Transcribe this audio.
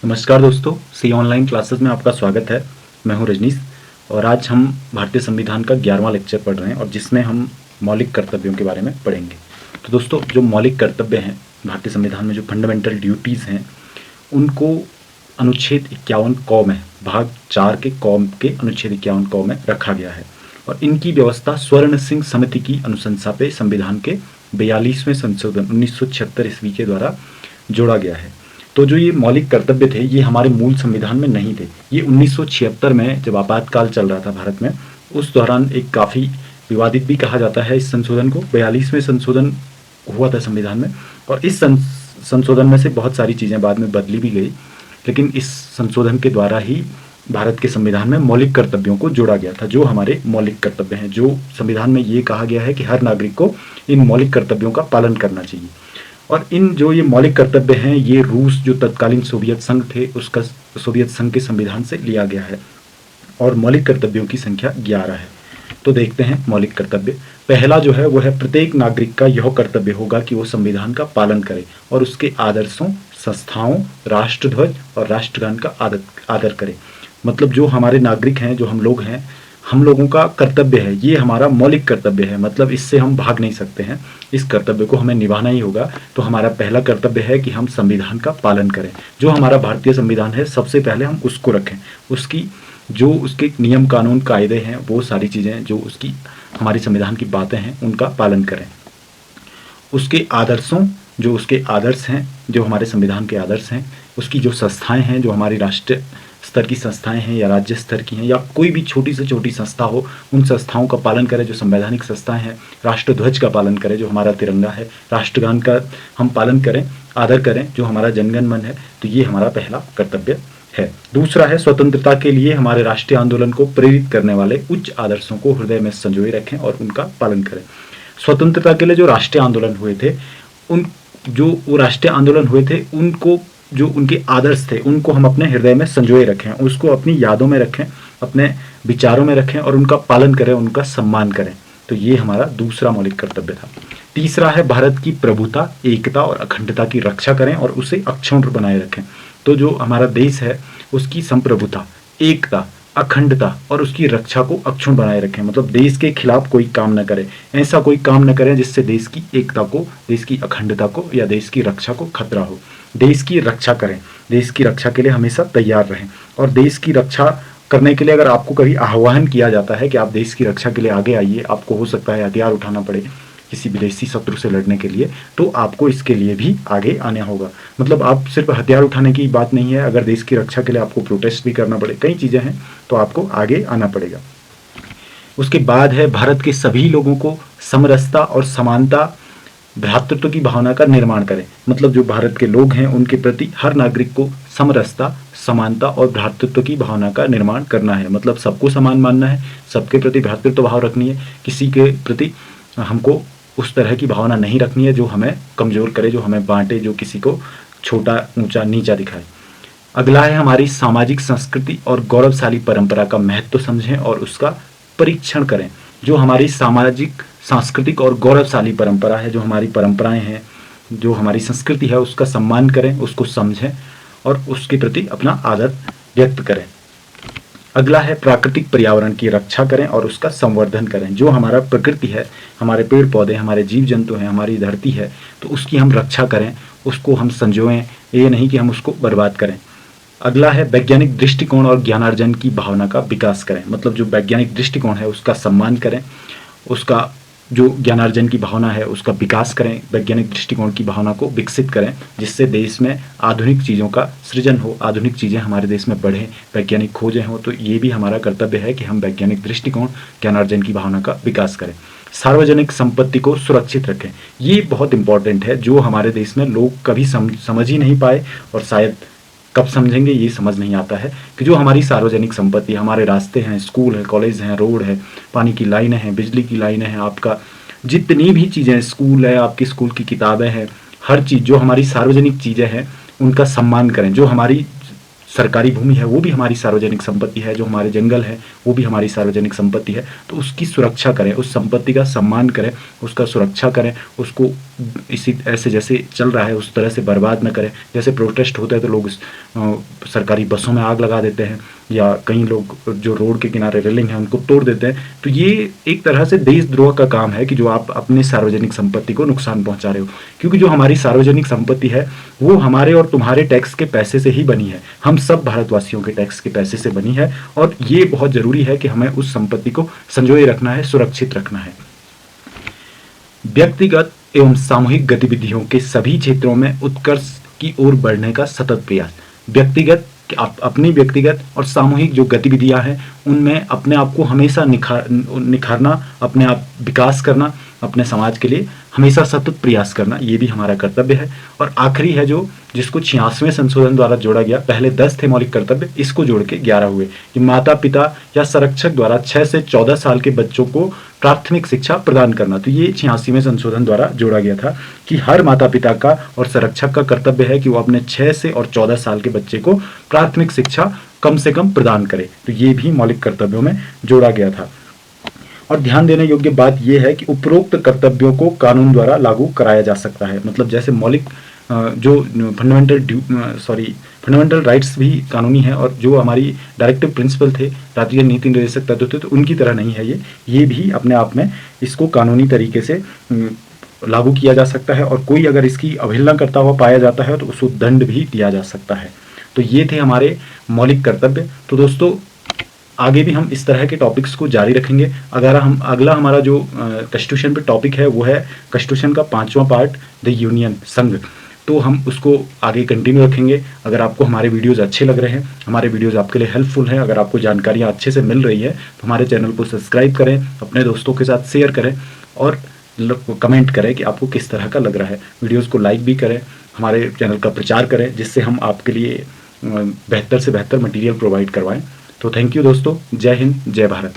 नमस्कार दोस्तों, सी online classes में आपका स्वागत है। मैं हूं रजनीश और आज हम भारतीय संविधान का 11वां लेक्चर पढ़ रहे हैं और जिसमें हम मौलिक कर्तव्यों के बारे में पढ़ेंगे। तो दोस्तों, जो मौलिक कर्तव्य हैं भारतीय संविधान में, जो फंडामेंटल ड्यूटीज़ हैं, उनको अनुच्छेद 51 क में भाग 4 के क के अनुच्छेद 51 क में रखा गया है और इनकी व्यवस्था स्वर्ण सिंह समिति की अनुशंसा पे संविधान के 42वें संशोधन 1976 ईस्वी के द्वारा जोड़ा गया है। तो जो ये मौलिक कर्तव्य थे, ये हमारे मूल संविधान में नहीं थे। ये 1976 में जब आपातकाल चल रहा था भारत में, उस दौरान एक काफ़ी विवादित भी कहा जाता है इस संशोधन को। 42वें संशोधन हुआ था संविधान में और इस संशोधन में से बहुत सारी चीज़ें बाद में बदली भी गई, लेकिन इस संशोधन के द्वारा ही भारत के संविधान में मौलिक कर्तव्यों को जोड़ा गया था। जो हमारे मौलिक कर्तव्य हैं, जो संविधान में ये कहा गया है कि हर नागरिक को इन मौलिक कर्तव्यों का पालन करना चाहिए। और इन जो ये मौलिक कर्तव्य हैं, ये रूस जो तत्कालीन सोवियत संघ थे, उसका सोवियत संघ के संविधान से लिया गया है और मौलिक कर्तव्यों की संख्या 11 है। तो देखते हैं मौलिक कर्तव्य। पहला जो है वो है, प्रत्येक नागरिक का यह कर्तव्य होगा कि वो संविधान का पालन करे और उसके आदर्शों, संस्थाओं, राष्ट्रध्वज और राष्ट्रगान का आदर करे। मतलब जो हमारे नागरिक हैं, जो हम लोग हैं, हम लोगों का कर्तव्य है, ये हमारा मौलिक कर्तव्य है। मतलब इससे हम भाग नहीं सकते हैं, इस कर्तव्य को हमें निभाना ही होगा। तो हमारा पहला कर्तव्य है कि हम संविधान का पालन करें। जो हमारा भारतीय संविधान है, सबसे पहले हम उसको रखें, उसकी जो उसके नियम कानून कायदे हैं, वो सारी चीज़ें जो उसकी हमारी संविधान की बातें हैं, उनका पालन करें। उसके आदर्शों, जो उसके आदर्श हैं, जो हमारे संविधान के आदर्श हैं, उसकी जो संस्थाएं हैं, जो हमारी राष्ट्रीय स्तर की संस्थाएं हैं या राज्य स्तर की हैं या कोई भी छोटी से छोटी संस्था हो, उन संस्थाओं का पालन करें जो संवैधानिक संस्थाएं हैं। राष्ट्रध्वज का पालन करें, जो हमारा तिरंगा है। राष्ट्रगान का हम पालन करें, आदर करें, जो हमारा जनगण मन है। तो ये हमारा पहला कर्तव्य है। दूसरा है, स्वतंत्रता के लिए हमारे राष्ट्रीय आंदोलन को प्रेरित करने वाले उच्च आदर्शों को हृदय में संजोए रखें और उनका पालन करें। स्वतंत्रता के लिए जो राष्ट्रीय आंदोलन हुए थे, उन जो वो राष्ट्रीय आंदोलन हुए थे, उनको जो उनके आदर्श थे, उनको हम अपने हृदय में संजोए रखें, उसको अपनी यादों में रखें, अपने विचारों में रखें और उनका पालन करें, उनका सम्मान करें। तो ये हमारा दूसरा मौलिक कर्तव्य था। तीसरा है, भारत की प्रभुता, एकता और अखंडता की रक्षा करें और उसे अक्षुण्ण बनाए रखें। तो जो हमारा देश है, उसकी संप्रभुता, एकता, अखंडता और उसकी रक्षा को अक्षुण्ण बनाए रखें। मतलब देश के खिलाफ कोई काम न करें, ऐसा कोई काम न करें जिससे देश की एकता को, देश की अखंडता को या देश की रक्षा को खतरा हो। देश की रक्षा करें, देश की रक्षा के लिए हमेशा तैयार रहें। और देश की रक्षा करने के लिए अगर आपको कभी आह्वान किया जाता है कि आप देश की रक्षा के लिए आगे आइए, आपको हो सकता है हथियार उठाना पड़े किसी विदेशी शत्रु से लड़ने के लिए, तो आपको इसके लिए भी आगे आना होगा। मतलब आप सिर्फ हथियार उठाने की बात नहीं है, अगर देश की रक्षा के लिए आपको प्रोटेस्ट भी करना पड़े, कई चीज़ें हैं, तो आपको आगे आना पड़ेगा। उसके बाद है, भारत के सभी लोगों को समरसता और समानता, भ्रातृत्व की भावना का निर्माण करें। मतलब जो भारत के लोग हैं, उनके प्रति हर नागरिक को समरसता, समानता और भ्रातृत्व की भावना का निर्माण करना है। मतलब सबको समान मानना है, सबके प्रति भ्रातृत्व भाव रखनी है, किसी के प्रति हमको उस तरह की भावना नहीं रखनी है जो हमें कमज़ोर करे, जो हमें बांटे, जो किसी को छोटा, ऊंचा, नीचा दिखाए। अगला है, हमारी सामाजिक संस्कृति और गौरवशाली परंपरा का महत्व समझें और उसका परीक्षण करें। जो हमारी सामाजिक, सांस्कृतिक और गौरवशाली परंपरा है, जो हमारी परंपराएं हैं, जो हमारी संस्कृति है, उसका सम्मान करें, उसको समझें और उसके प्रति अपना आदर व्यक्त करें। अगला है, प्राकृतिक पर्यावरण की रक्षा करें और उसका संवर्धन करें। जो हमारा प्रकृति है, हमारे पेड़ पौधे, हमारे जीव जंतु हैं, हमारी धरती है, तो उसकी हम रक्षा करें, उसको हम संजोएं, ये नहीं कि हम उसको बर्बाद करें। अगला है, वैज्ञानिक दृष्टिकोण और ज्ञानार्जन की भावना का विकास करें। मतलब जो वैज्ञानिक दृष्टिकोण है उसका सम्मान करें, उसका जो ज्ञानार्जन की भावना है उसका विकास करें, वैज्ञानिक दृष्टिकोण की भावना को विकसित करें, जिससे देश में आधुनिक चीज़ों का सृजन हो, आधुनिक चीज़ें हमारे देश में बढ़ें, वैज्ञानिक खोजें हों। तो ये भी हमारा कर्तव्य है कि हम वैज्ञानिक दृष्टिकोण, ज्ञानार्जन की भावना का विकास करें। सार्वजनिक संपत्ति को सुरक्षित रखें, ये बहुत इंपॉर्टेंट है, जो हमारे देश में लोग कभी समझ ही नहीं पाए और शायद कब समझेंगे ये समझ नहीं आता है कि जो हमारी सार्वजनिक संपत्ति, हमारे रास्ते हैं, स्कूल है, कॉलेज हैं, रोड है, पानी की लाइनें हैं, बिजली की लाइनें हैं, आपका जितनी भी चीज़ें, स्कूल है, आपकी स्कूल की किताबें हैं, हर चीज़ जो हमारी सार्वजनिक चीज़ें हैं, उनका सम्मान करें। जो हमारी सरकारी भूमि है वो भी हमारी सार्वजनिक संपत्ति है, जो हमारे जंगल है वो भी हमारी सार्वजनिक संपत्ति है। तो उसकी सुरक्षा करें, उस संपत्ति का सम्मान करें, उसका सुरक्षा करें, उसको इसी ऐसे जैसे चल रहा है उस तरह से बर्बाद न करें। जैसे प्रोटेस्ट होता है तो लोग सरकारी बसों में आग लगा देते हैं, या कई लोग जो रोड के किनारे रेलिंग है उनको तोड़ देते हैं। तो ये एक तरह से देशद्रोह का काम है कि जो आप अपने सार्वजनिक संपत्ति को नुकसान पहुंचा रहे हो, क्योंकि जो हमारी सार्वजनिक संपत्ति है वो हमारे और तुम्हारे टैक्स के पैसे से ही बनी है, हम सब भारतवासियों के टैक्स के पैसे से बनी है। और ये बहुत जरूरी है कि हमें उस संपत्ति को संजोए रखना है, सुरक्षित रखना है। व्यक्तिगत एवं सामूहिक गतिविधियों के सभी क्षेत्रों में उत्कर्ष की ओर बढ़ने का सतत प्रयास। व्यक्तिगत अपनी व्यक्तिगत और सामूहिक जो गतिविधियां हैं उनमें अपने आप को हमेशा निखारना, अपने आप विकास करना, अपने समाज के लिए हमेशा सतत प्रयास करना, ये भी हमारा कर्तव्य है। और आखिरी है जो जिसको 86वें संशोधन द्वारा जोड़ा गया, पहले 10 थे मौलिक कर्तव्य, इसको जोड़ के 11 हुए, कि माता पिता या संरक्षक द्वारा 6 से 14 साल के बच्चों को प्राथमिक शिक्षा प्रदान करना। तो ये 86वें संशोधन द्वारा जोड़ा गया था कि हर माता पिता का और संरक्षक का कर्तव्य है कि वो अपने 6 से और 14 साल के बच्चे को प्राथमिक शिक्षा कम से कम प्रदान करे। तो ये भी मौलिक कर्तव्यों में जोड़ा गया था। और ध्यान देने योग्य बात यह है कि उपरोक्त कर्तव्यों को कानून द्वारा लागू कराया जा सकता है। मतलब जैसे मौलिक जो फंडामेंटल राइट्स भी कानूनी है, और जो हमारी डायरेक्टिव प्रिंसिपल थे, राष्ट्रीय नीति निर्देशक तत्व थे, तो उनकी तरह नहीं है ये भी अपने आप में इसको कानूनी तरीके से लागू किया जा सकता है। और कोई अगर इसकी अवहेलना करता हुआ पाया जाता है तो उसको दंड भी दिया जा सकता है। तो ये थे हमारे मौलिक कर्तव्य। तो दोस्तों आगे भी हम इस तरह के टॉपिक्स को जारी रखेंगे। अगर हम अगला हमारा जो कॉन्स्टिट्यूशन पे टॉपिक है वो है कॉन्स्टिट्यूशन का 5वां पार्ट, द यूनियन, संघ। तो हम उसको आगे कंटिन्यू रखेंगे। अगर आपको हमारे वीडियोज़ अच्छे लग रहे हैं, हमारे वीडियोज़ आपके लिए हेल्पफुल हैं, अगर आपको जानकारियाँ अच्छे से मिल रही है, तो हमारे चैनल को सब्सक्राइब करें, अपने दोस्तों के साथ शेयर करें और कमेंट करें कि आपको किस तरह का लग रहा है। वीडियोज़ को लाइक भी करें, हमारे चैनल का प्रचार करें, जिससे हम आपके लिए बेहतर से बेहतर मटीरियल प्रोवाइड करवाएं। तो थैंक यू दोस्तों, जय हिंद, जय भारत।